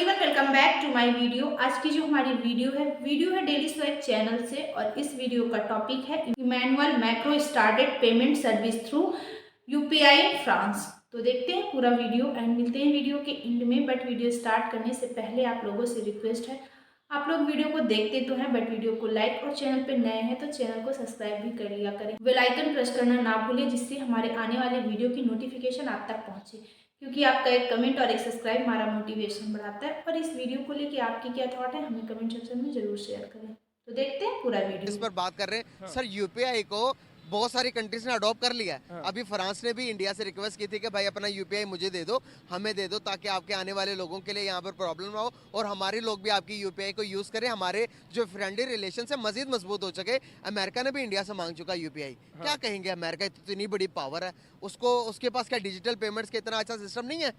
Everyone, welcome back to my video. आज की जो हमारी वीडियो है डेली स्वैग चैनल से और इस वीडियो का टॉपिक है Emmanuel Macron started payment service through UPI France. तो देखते हैं पूरा वीडियो एंड मिलते हैं वीडियो के एंड में। बट वीडियो स्टार्ट करने से पहले आप लोगों से रिक्वेस्ट है, आप लोग वीडियो को देखते तो हैं बट वीडियो को लाइक और चैनल पे नए हैं तो चैनल को सब्सक्राइब भी कर लिया करें। बेल आइकन प्रेस करना ना भूलें जिससे हमारे आने वाले वीडियो की नोटिफिकेशन आप तक पहुंचे, क्योंकि आपका एक कमेंट और एक सब्सक्राइब हमारा मोटिवेशन बढ़ाता है। और इस वीडियो को लेके आपकी क्या थॉट है हमें कमेंट सेक्शन में जरूर शेयर करें। तो देखते हैं पूरा वीडियो। इस पर बात कर रहे हैं सर। यूपीआई को बहुत सारी कंट्रीज ने अडॉप्ट कर लिया है। अभी फ्रांस ने भी इंडिया से रिक्वेस्ट की थी कि भाई अपना यूपीआई मुझे दे दो, हमें दे दो, ताकि आपके आने वाले लोगों के लिए यहाँ पर प्रॉब्लम ना हो और हमारे लोग भी आपकी यूपीआई को यूज करें, हमारे जो फ्रेंडली रिलेशन है मजीद मजबूत हो सके। अमेरिका ने भी इंडिया से मांग चुका यूपीआई। क्या कहेंगे? अमेरिका इतनी बड़ी पावर है, उसको उसके पास क्या डिजिटल पेमेंट्स का इतना अच्छा सिस्टम नहीं है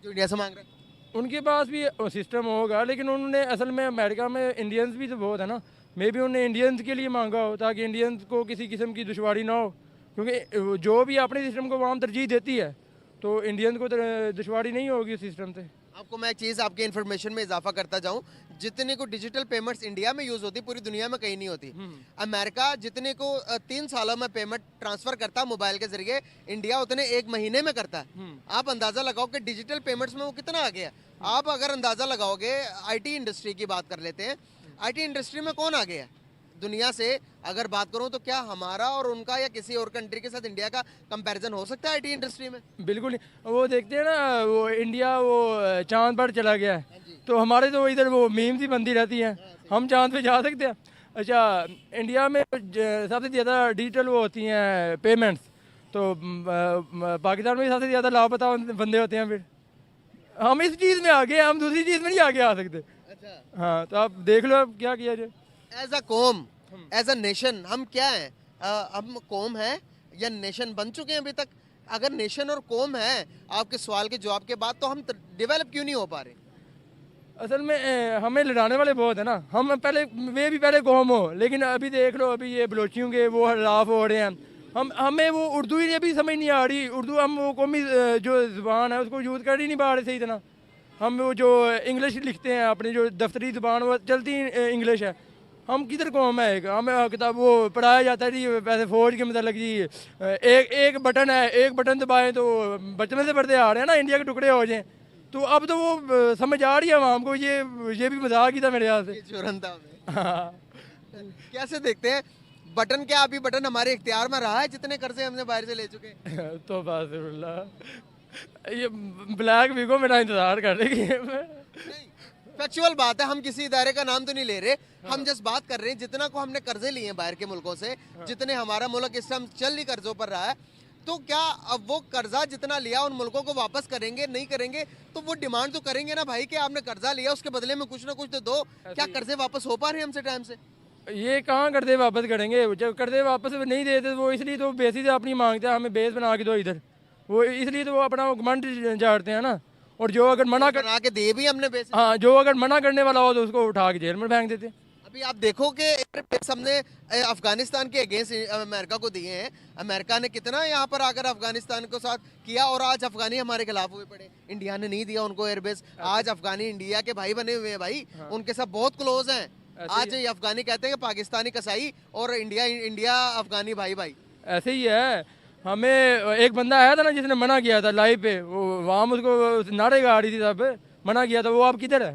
जो इंडिया से मांग रहा है? उनके पास भी सिस्टम होगा, लेकिन उन्होंने असल में अमेरिका में इंडियंस भी तो बहुत है ना। मे भी उन्होंने इंडियंस के लिए मांगा हो ताकि इंडियंस को किसी किस्म की दुश्वारी ना हो, क्योंकि जो भी अपने सिस्टम को वहाँ तरजीह देती है तो इंडियंस को दुश्वारी नहीं होगी उस सिस्टम से। आपको मैं एक चीज़ आपके इन्फॉर्मेशन में इजाफा करता जाऊं, जितने को डिजिटल पेमेंट्स इंडिया में यूज होती पूरी दुनिया में कहीं नहीं होती। अमेरिका जितने को 3 सालों में पेमेंट ट्रांसफर करता मोबाइल के जरिए, इंडिया उतने 1 महीने में करता है। आप अंदाजा लगाओ कि डिजिटल पेमेंट्स में वो कितना आगे है। आप अगर अंदाजा लगाओगे, आईटी इंडस्ट्री की बात कर लेते हैं, आईटी इंडस्ट्री में कौन आगे है दुनिया से? अगर बात करूं तो क्या हमारा और उनका या किसी और कंट्री के साथ इंडिया का कंपैरिजन हो सकता है आईटी इंडस्ट्री में? बिल्कुल नहीं। वो देखते हैं ना, वो इंडिया वो चांद पर चला गया है तो हमारे तो इधर वो मीम्स ही बनती रहती हैं। हम चांद पे जा सकते हैं? अच्छा, इंडिया में सबसे ज़्यादा डिजिटल वो होती हैं पेमेंट्स, तो पाकिस्तान में सबसे ज़्यादा लापता बंदे होते हैं। फिर हम इस चीज़ में आगे हैं, हम दूसरी चीज़ में नहीं आगे आ सकते। अच्छा, हाँ, तो आप देख लो अब क्या किया जाए। एज अ कौम, एज अ नेशन हम क्या हैं? हम कौम है या नेशन बन चुके हैं अभी तक? अगर नेशन और कौम है, आपके सवाल के जवाब के बाद, तो हम डेवलप क्यों नहीं हो पा रहे? असल में हमें लड़ाने वाले बहुत है ना। हम पहले वे भी पहले कौम हो, लेकिन अभी देख लो, अभी ये बलोचियों के वो हलाफ हो रहे हैं। हमें वो उर्दू ही अभी समझ नहीं आ रही। उर्दू हम वो कौमी जो ज़ुबान है उसको यूज़ कर ही नहीं पा रहे सही तरह। हम वो जो इंग्लिश लिखते हैं, अपनी जो दफ्तरी ज़ुबान वो चलती इंग्लिश है। हम किधर कौम है? एक हमें किताब वो पढ़ाया जाता है जी, वैसे फौज के मतलब जी एक बटन है, एक बटन दबाएं तो बचपन से पढ़ते आ रहे हैं ना, इंडिया के टुकड़े हो जाएं। तो अब तो वो समझ आ रही है आवाम को, ये भी मजाक ही था मेरे ख्याल से। चुरंदा में हाँ। कैसे देखते हैं बटन? क्या अभी बटन हमारे इख्तियार में रहा है जितने कर्जे हमने बाहर से ले चुके हैं? तो बस ये ब्लैक वीक को मेरा इंतजार कर रही है। नहीं, फैक्चुअल बात है। हम किसी इदारे का नाम तो नहीं ले रहे, हम जस्ट बात कर रहे हैं जितना को हमने कर्जे लिए हैं बाहर के मुल्कों से, जितने हमारा मुल्क इस टाइम चल ही कर्जों पर रहा है, तो क्या अब वो कर्जा जितना लिया उन मुल्कों को वापस करेंगे? नहीं करेंगे तो वो डिमांड तो करेंगे ना भाई कि आपने कर्जा लिया, उसके बदले में कुछ ना कुछ तो दो। क्या कर्जे वापस हो पा रहे हैं हमसे टाइम से? ये कहाँ कर्जे वापस करेंगे? जब कर्जे वापस नहीं देते वो इसलिए तो बेसिस अपनी मांगते हैं, हमें बेस बना के दो इधर। वो इसलिए तो वो अपना घमंड झाड़ते हैं ना। और जो अगर मना कर बना के दे भी हमने बेस। हाँ, जो अगर मना करने वाला हो तो उसको उठा के जेल में फेंक देते हैं। अभी आप देखो कि एयरबेस हमने अफगानिस्तान के अगेंस्ट अमेरिका को दिए हैं। अमेरिका ने कितना यहाँ पर आकर अफगानिस्तान को साथ किया और आज अफगानी हमारे खिलाफ हुए पड़े। इंडिया ने नहीं दिया उनको एयरबेस। आज अफगानी इंडिया के भाई बने हुए हैं भाई, उनके साथ बहुत क्लोज हैं। आज ये अफगानी कहते हैं कि पाकिस्तानी कसाई और इंडिया अफगानी भाई भाई। ऐसे ही है। हमें एक बंदा आया था ना जिसने मना किया था लाइव पे, वो वहाँ उसको नारे गा रही थी, तब मना किया था। वो अब किधर है?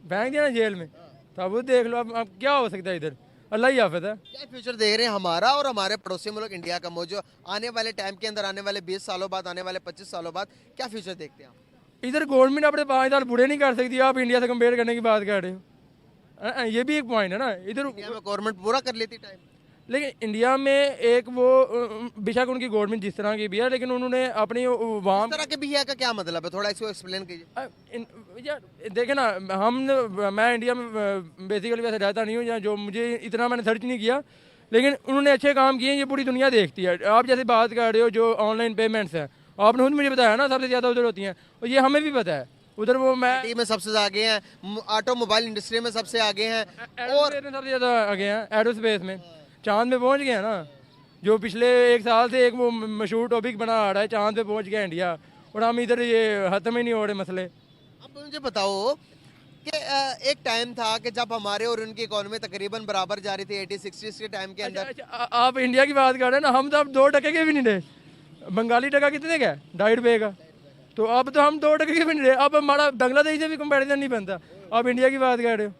फेंक दिया ना जेल में। तो अब वो देख लो अब क्या हो सकता है इधर। अल्लाह ही हाफिज़ है। क्या फ्यूचर देख रहे हैं हमारा और हमारे पड़ोसी मुल्क इंडिया का? जो आने वाले टाइम के अंदर, आने वाले 20 सालों बाद, आने वाले 25 सालों बाद क्या फ्यूचर देखते हैं आप? इधर गवर्नमेंट अपने 5 साल पूरे नहीं कर सकती, आप इंडिया से कंपेयर करने की बात कर रहे हो। ये भी एक पॉइंट है ना इधर। इंडिया में गवर्नमेंट पूरा कर लेती टाइम, लेकिन इंडिया में एक वो बेशक उनकी गवर्नमेंट जिस तरह की भी है, लेकिन उन्होंने अपनी वहाँ इस तरह के भी है का क्या मतलब है? थोड़ा इसको एक्सप्लेन कीजिए। यार देखे ना, मैं इंडिया में बेसिकली वैसे रहता नहीं हूँ, या जो मुझे इतना मैंने सर्च नहीं किया, लेकिन उन्होंने अच्छे काम किए हैं। ये पूरी दुनिया देखती है। आप जैसे बात कर रहे हो जो ऑनलाइन पेमेंट्स हैं, आपने खुद मुझे बताया ना सबसे ज़्यादा उधर होती हैं, और ये हमें भी पता है। उधर वो मैं IT में सबसे आगे हैं, ऑटोमोबाइल इंडस्ट्री में सबसे आगे हैं, और सबसे ज़्यादा आगे हैं एरोस्पेस में। चांद पे पहुंच गए हैं ना, जो पिछले 1 साल से एक वो मशहूर टॉपिक बना आ रहा है, चांद पे पहुंच गया इंडिया, और हम इधर ये खत्म ही नहीं हो रहे मसले। अब मुझे बताओ कि एक टाइम था कि जब हमारे और उनकी इकोनॉमी तकरीबन बराबर जा रही थी 80-60 के टाइम के अंदर। आप इंडिया की बात कर रहे हैं ना, हम तो अब 2 टके के भी नहीं रहे। बंगाली टका कितने का है? 2.5 रुपये का। तो अब तो हम 2 टके के भी नहीं रहे। अब हमारा बांग्लादेश से भी कंपैरिजन नहीं बनता। आप इंडिया की बात कर रहे हो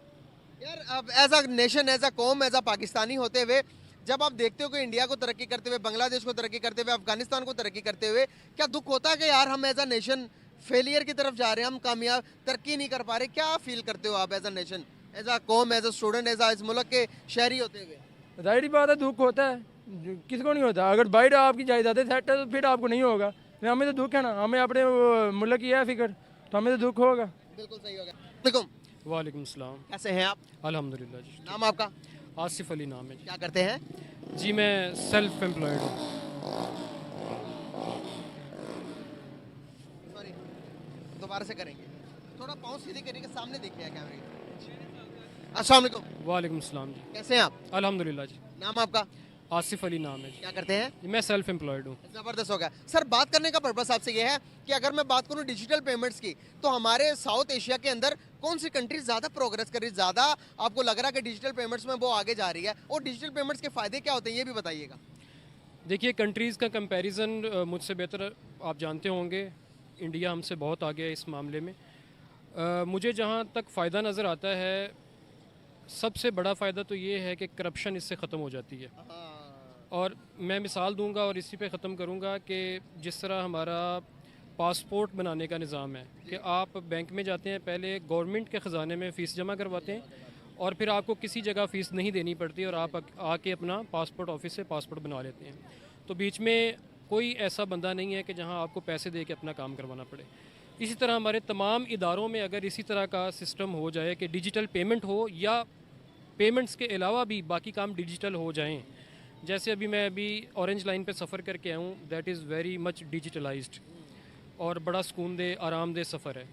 यार, अब as a nation, as a कौम, एज अ पाकिस्तानी होते हुए जब आप देखते हो कि इंडिया को तरक्की करते हुए, बांग्लादेश को तरक्की करते हुए, अफगानिस्तान को तरक्की करते हुए, क्या दुख होता है कि यार हम एज अ नेशन फेलियर की तरफ जा रहे हैं, हम कामयाब तरक्की नहीं कर पा रहे? क्या फील करते हो आप as a nation, as a कौम, as a student, as a इस मुल्क के शहरी होते हुए? जाहिर बात है दुख होता है, किसको नहीं होता। अगर बाहर आपकी जायदादें सेट है तो फिर आपको नहीं होगा। हमें तो दुख है ना, हमें अपने मुल्क की है फिक्र, तो हमें तो दुख होगा। बिल्कुल सही हो गया। वालेकुम, वालेकुम सलाम। कैसे हैं आप? अल्हम्दुलिल्लाह जी। नाम आपका? आसिफ अली नाम है क्या करते हैं? जी। मैं सेल्फ एम्प्लॉयड हूँ। सॉरी, दोबारा से करेंगे। थोड़ा पाँव सीधे करिए, सामने देखिए कैमरे के। अस्सलाम वालेकुम। वालेकुम सलाम जी। कैसे हैं आप? अल्हम्दुलिल्लाह जी। नाम आपका? आसिफ अली नाम है जी। क्या करते हैं? मैं सेल्फ एम्प्लॉयड हूँ। जबरदस्त हो गया सर। बात करने का पर्पस आपसे ये है कि अगर मैं बात करूं डिजिटल पेमेंट्स की, तो हमारे साउथ एशिया के अंदर कौन सी कंट्री ज़्यादा प्रोग्रेस कर रही है, ज़्यादा आपको लग रहा है कि डिजिटल पेमेंट्स में वो आगे जा रही है, और डिजिटल पेमेंट्स के फ़ायदे क्या होते हैं ये भी बताइएगा। देखिए, कंट्रीज़ का कंपैरिजन मुझसे बेहतर आप जानते होंगे, इंडिया हमसे बहुत आगे है इस मामले में। मुझे जहाँ तक फ़ायदा नज़र आता है, सबसे बड़ा फ़ायदा तो ये है कि करप्शन इससे ख़त्म हो जाती है। और मैं मिसाल दूंगा और इसी पे ख़त्म करूंगा कि जिस तरह हमारा पासपोर्ट बनाने का निज़ाम है कि आप बैंक में जाते हैं, पहले गवर्नमेंट के ख़जाने में फ़ीस जमा करवाते हैं, और फिर आपको किसी जगह फ़ीस नहीं देनी पड़ती और आप आके अपना पासपोर्ट ऑफिस से पासपोर्ट बना लेते हैं। तो बीच में कोई ऐसा बंदा नहीं है कि जहां आपको पैसे दे के अपना काम करवाना पड़े। इसी तरह हमारे तमाम इदारों में अगर इसी तरह का सिस्टम हो जाए कि डिजिटल पेमेंट हो, या पेमेंट्स के अलावा भी बाकी काम डिजिटल हो जाएं। जैसे अभी ऑरेंज लाइन पे सफ़र करके आया हूँ, that is very much digitalised और बड़ा सुकूनदेह आरामदेह सफ़र है।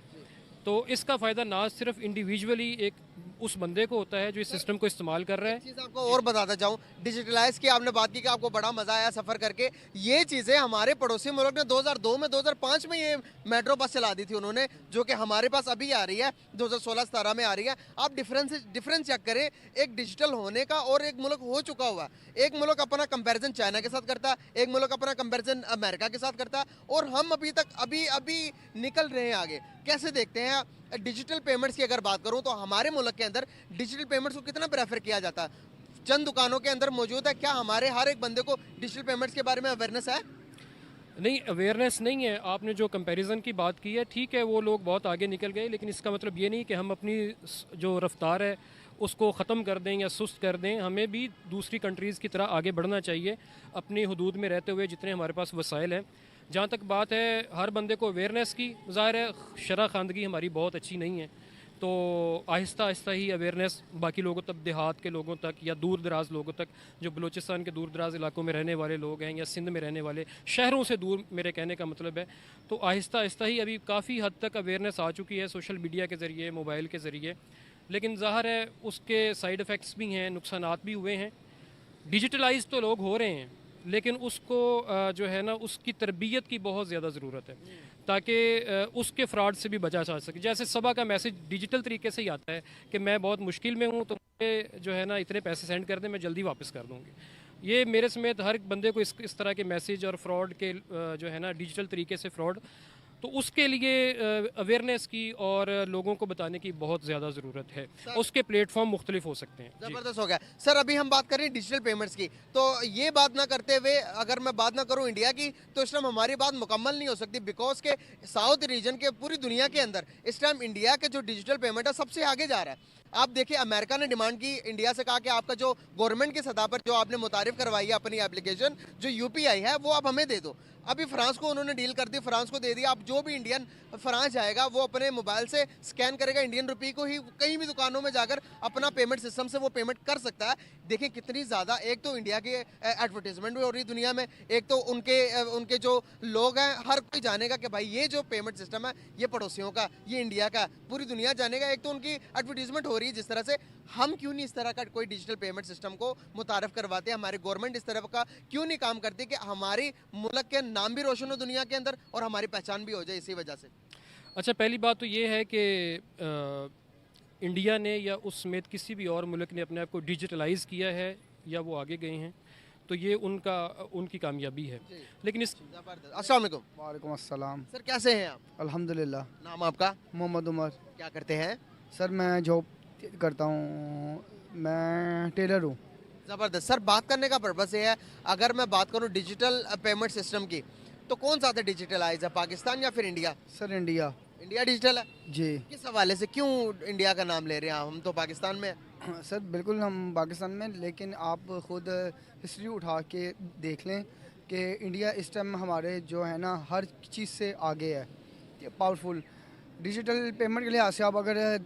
तो इसका फ़ायदा ना सिर्फ इंडिविजुअली एक उस बंदे को होता है जो इस सिस्टम को इस्तेमाल कर रहा है। चीज़ आपको और बताता जाऊँ, डिजिटलाइज की आपने बात की कि आपको बड़ा मज़ा आया सफ़र करके। ये चीज़ें हमारे पड़ोसी मुल्क ने 2002 में, 2005 में ये मेट्रो बस चला दी थी उन्होंने, जो कि हमारे पास अभी आ रही है, 2016-17 में आ रही है। आप डिफरेंस चेक करें एक डिजिटल होने का और एक मुल्क हो चुका हुआ। एक मुल्क अपना कंपैरिजन चाइना के साथ करता, एक मुल्क अपना कंपैरिजन अमेरिका के साथ करता, और हम अभी निकल रहे हैं आगे। कैसे देखते हैं डिजिटल पेमेंट्स की अगर बात करूं तो हमारे मुल्क के अंदर डिजिटल पेमेंट्स को कितना प्रेफर किया जाता है? चंद दुकानों के अंदर मौजूद है, क्या हमारे हर एक बंदे को डिजिटल पेमेंट्स के बारे में अवेयरनेस है? नहीं, अवेयरनेस नहीं है। आपने जो कंपैरिजन की बात की है, ठीक है, वो लोग बहुत आगे निकल गए, लेकिन इसका मतलब ये नहीं कि हम अपनी जो रफ्तार है उसको ख़त्म कर दें या सुस्त कर दें। हमें भी दूसरी कंट्रीज़ की तरह आगे बढ़ना चाहिए अपनी हदूद में रहते हुए, जितने हमारे पास वसाइल हैं। जहाँ तक बात है हर बंदे को अवेयरनेस की, ज़ाहिर है शरह खानदगी हमारी बहुत अच्छी नहीं है, तो आहिस्ता आहिस्ता ही अवेयरनेस बाकी लोगों तक, देहात के लोगों तक या दूर दराज लोगों तक, जो बलूचिस्तान के दूर दराज इलाकों में रहने वाले लोग हैं या सिंध में रहने वाले, शहरों से दूर मेरे कहने का मतलब है, तो आहिस्ता आहिस्ता ही अभी काफ़ी हद तक अवेयरनेस आ चुकी है सोशल मीडिया के ज़रिए, मोबाइल के ज़रिए। लेकिन ज़ाहिर है उसके साइड इफ़ेक्ट्स भी हैं, नुकसानात भी हुए हैं। डिजिटलाइज तो लोग हो रहे हैं, लेकिन उसको जो है ना, उसकी तरबियत की बहुत ज़्यादा ज़रूरत है ताकि उसके फ्रॉड से भी बचा जा सके। जैसे सबा का मैसेज डिजिटल तरीके से ही आता है कि मैं बहुत मुश्किल में हूँ, तो मुझे जो है ना इतने पैसे सेंड कर दें, मैं जल्दी वापस कर दूँगी। ये मेरे समेत हर बंदे को इस तरह के मैसेज और फ्रॉड के जो है ना डिजिटल तरीके से फ्रॉड, तो उसके लिए अवेयरनेस की और लोगों को बताने की बहुत ज़्यादा ज़रूरत है। उसके प्लेटफॉर्म मुख्तलिफ हो सकते हैं। जबरदस्त हो गया सर। अभी हम बात कर रहे हैं डिजिटल पेमेंट्स की, तो ये बात ना करते हुए अगर मैं बात ना करूं इंडिया की, तो इस टाइम हमारी बात मुकम्मल नहीं हो सकती, बिकॉज के साउथ रीजन के पूरी दुनिया के अंदर इस टाइम इंडिया के जो डिजिटल पेमेंट है सबसे आगे जा रहा है। आप देखिए, अमेरिका ने डिमांड की इंडिया से, कहा कि आपका जो गवर्नमेंट की सतह पर जो आपने मुतारिफ करवाई है अपनी एप्लीकेशन, जो यूपीआई है, वो आप हमें दे दो। अभी फ्रांस को उन्होंने डील कर दी, फ्रांस को दे दिया। अब जो भी इंडियन फ्रांस जाएगा वो अपने मोबाइल से स्कैन करेगा इंडियन रुपी को ही, कहीं भी दुकानों में जाकर अपना पेमेंट सिस्टम से वो पेमेंट कर सकता है। देखिए कितनी ज़्यादा, एक तो इंडिया की एडवर्टीजमेंट भी हो रही दुनिया में, एक तो उनके जो लोग हैं हर कोई जानेगा कि भाई ये जो पेमेंट सिस्टम है ये पड़ोसियों का, ये इंडिया का, पूरी दुनिया जानेगा। एक तो उनकी एडवर्टीजमेंट हो रही है जिस तरह से, हम क्यों नहीं इस तरह का कोई डिजिटल पेमेंट सिस्टम को मुतारफ़ करवाते हैं? हमारी गवर्नमेंट इस तरह का क्यों नहीं काम करती कि हमारी मुल्क के नाम भी रोशन हो दुनिया के अंदर और हमारी पहचान भी हो जाए इसी वजह से? अच्छा, पहली बात तो ये है कि इंडिया ने या उस समेत किसी भी और मुल्क ने अपने आप को डिजिटलाइज़ किया है या वो आगे गए हैं, तो ये उनकी कामयाबी है। लेकिन इस जबरदस्त। अस्सलाम वालेकुम। वालेकुम अस्सलाम। सर कैसे हैं आप? अल्हम्दुलिल्लाह। नाम आपका? मोहम्मद उमर। क्या करते हैं? सर मैं जॉब करता हूँ, मैं टेलर हूँ। जबरदस्त। सर बात करने का पर्पस ये है, अगर मैं बात करूं डिजिटल पेमेंट सिस्टम की, तो कौन ज़्यादा डिजिटलाइज है, पाकिस्तान या फिर India? Sir India. India digital है। जी। किस हवाले से, क्यों इंडिया का नाम ले रहे हैं आप? हम तो पाकिस्तान में हैं। सर बिल्कुल हम पाकिस्तान में, लेकिन आप ख़ुद हिस्ट्री उठा के देख लें कि इंडिया इस टाइम हमारे जो है ना हर चीज़ से आगे है, पावरफुल। डिजिटल पेमेंट के लिहाज से आप अगर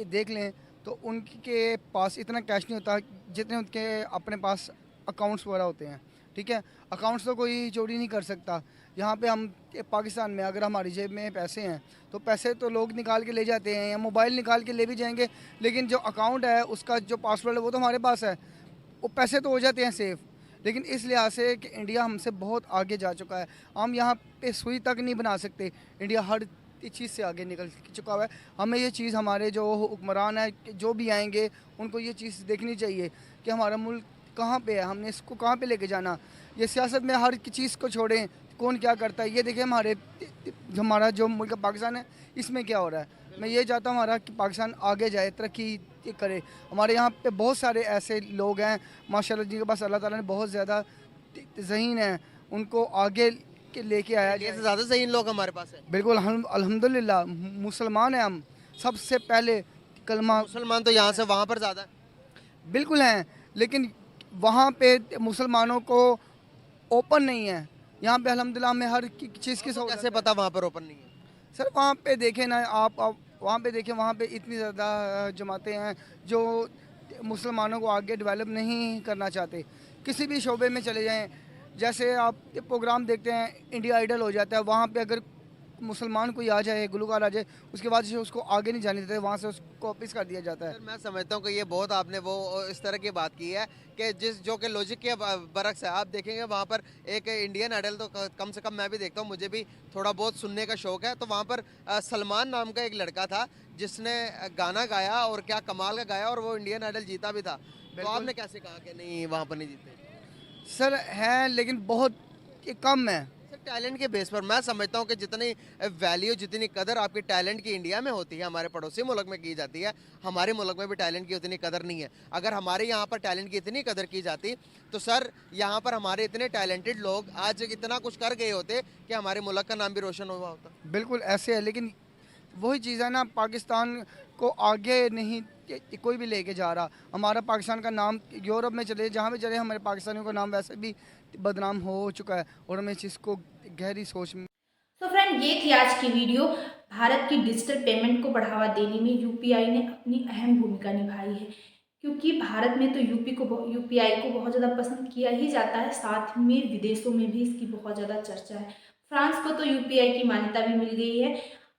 देख लें तो उनके पास इतना कैश नहीं होता जितने उनके अपने पास अकाउंट्स वगैरह होते हैं। ठीक है, अकाउंट्स तो कोई चोरी नहीं कर सकता। यहाँ पे हम पाकिस्तान में अगर हमारी जेब में पैसे हैं तो पैसे तो लोग निकाल के ले जाते हैं या मोबाइल निकाल के ले भी जाएंगे, लेकिन जो अकाउंट है उसका जो पासवर्ड है वो तो हमारे पास है, वो पैसे तो हो जाते हैं सेफ़। लेकिन इस लिहाज से कि इंडिया हमसे बहुत आगे जा चुका है, हम यहाँ पे सुई तक नहीं बना सकते। इंडिया हर चीज़ से आगे निकल चुका हुआ है। हमें ये चीज़, हमारे जो हुक्मरान है जो भी आएंगे उनको ये चीज़ देखनी चाहिए कि हमारा मुल्क कहाँ पे है, हमने इसको कहाँ पे लेके जाना। ये सियासत में हर चीज़ को छोड़ें, कौन क्या करता है ये देखें। हमारा जो मुल्क पाकिस्तान है इसमें क्या हो रहा है। मैं ये चाहता हूँ हमारा कि पाकिस्तान आगे जाए, तरक्की करे। हमारे यहाँ पे बहुत सारे ऐसे लोग हैं माशाल्लाह जिनके पास अल्लाह ताला ने बहुत ज़्यादा ज़हीन है, उनको आगे के लेके आया इंडिया जाए। से ज़्यादा सही इन लोग हमारे पास है। बिल्कुल अल्हम्दुलिल्लाह, मुसलमान हैं हम, सबसे पहले कलमा मुसलमान तो यहाँ से वहाँ पर ज़्यादा है। बिल्कुल हैं, लेकिन वहाँ पे मुसलमानों को ओपन नहीं है। यहाँ पे अल्हम्दुलिल्लाह में हर चीज़ की तो सहूलत कैसे है। पता वहाँ पर ओपन नहीं है? सर वहाँ पे देखें ना आप वहाँ पे देखें, वहाँ पे इतनी ज़्यादा जमातें हैं जो मुसलमानों को आगे डेवलप नहीं करना चाहते। किसी भी शोबे में चले जाएं, जैसे आप ये प्रोग्राम देखते हैं इंडिया आइडल हो जाता है, वहाँ पे अगर मुसलमान कोई आ जाए, गुलकार आ जाए, उसके बाद जो उसको आगे नहीं जाने देते, वहाँ से उसको वापस कर दिया जाता है। सर मैं समझता हूँ कि ये बहुत आपने वो इस तरह की बात की है कि जो कि लॉजिक के बरक्स है। आप देखेंगे वहाँ पर एक इंडियन आइडल तो कम से कम मैं भी देखता हूँ, मुझे भी थोड़ा बहुत सुनने का शौक है। तो वहाँ पर सलमान नाम का एक लड़का था जिसने गाना गाया और क्या कमाल का गाया, और वो इंडियन आइडल जीता भी था। तो आपने कैसे कहा कि नहीं वहाँ पर नहीं जीते? सर है, लेकिन बहुत कम है। सर टैलेंट के बेस पर मैं समझता हूँ कि जितनी वैल्यू, जितनी कदर आपके टैलेंट की इंडिया में होती है, हमारे पड़ोसी मुल्क में की जाती है, हमारे मुल्क में भी टैलेंट की उतनी कदर नहीं है। अगर हमारे यहाँ पर टैलेंट की इतनी कदर की जाती तो सर यहाँ पर हमारे इतने टैलेंटेड लोग आज इतना कुछ कर गए होते कि हमारे मुल्क का नाम भी रोशन हुआ होता। बिल्कुल ऐसे है, लेकिन वही चीज़ है ना, पाकिस्तान को आगे नहीं कोई भी लेके जा रहा। हमारा पाकिस्तान का नाम यूरोप में चले, जहाँ भी चले, हमारे पाकिस्तानियों का नाम वैसे भी बदनाम हो चुका है, और हमें इस चीज़ को गहरी सोच में। तो फ्रेंड ये थी आज की वीडियो। भारत की डिजिटल पेमेंट को बढ़ावा देने में यूपीआई ने अपनी अहम भूमिका निभाई है, क्योंकि भारत में तो यूपीआई को बहुत ज़्यादा पसंद किया ही जाता है, साथ में विदेशों में भी इसकी बहुत ज़्यादा चर्चा है। फ्रांस को तो यूपीआई की मान्यता भी मिल गई है।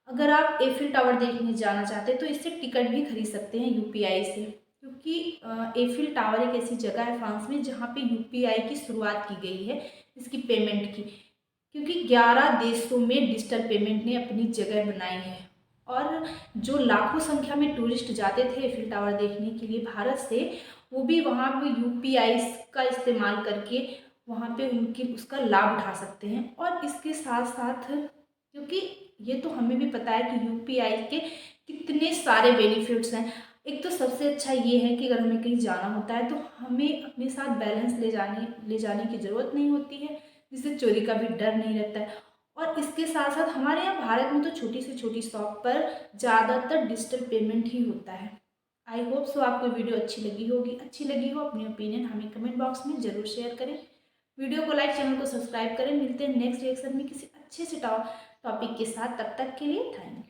अगर आप एफिल टावर देखने जाना चाहते हैं तो इससे टिकट भी खरीद सकते हैं यूपीआई से, क्योंकि एफिल टावर एक ऐसी जगह है फ्रांस में जहाँ पे यूपीआई की शुरुआत की गई है इसकी पेमेंट की, क्योंकि 11 देशों में डिजिटल पेमेंट ने अपनी जगह बनाई है। और जो लाखों संख्या में टूरिस्ट जाते थे एफिल टावर देखने के लिए भारत से, वो भी वहाँ पे यूपीआई का इस्तेमाल करके वहाँ पे उनकी उसका लाभ उठा सकते हैं। और इसके साथ साथ, क्योंकि ये तो हमें भी पता है कि यूपीआई के कितने सारे बेनिफिट्स हैं। एक तो सबसे अच्छा ये है कि अगर हमें कहीं जाना होता है तो हमें अपने साथ बैलेंस ले जाने की ज़रूरत नहीं होती है, जिससे चोरी का भी डर नहीं रहता है। और इसके साथ साथ हमारे यहाँ भारत में तो छोटी से छोटी शॉप पर ज़्यादातर डिजिटल पेमेंट ही होता है। आई होप सो आपको वीडियो अच्छी लगी होगी। अच्छी लगी हो अपनी ओपिनियन हमें कमेंट बॉक्स में ज़रूर शेयर करें। वीडियो को लाइक, चैनल को सब्सक्राइब करें। मिलते हैं नेक्स्ट रिएक्शन में किसी अच्छे से टॉपिक के साथ। तब तक के लिए थैंक यू।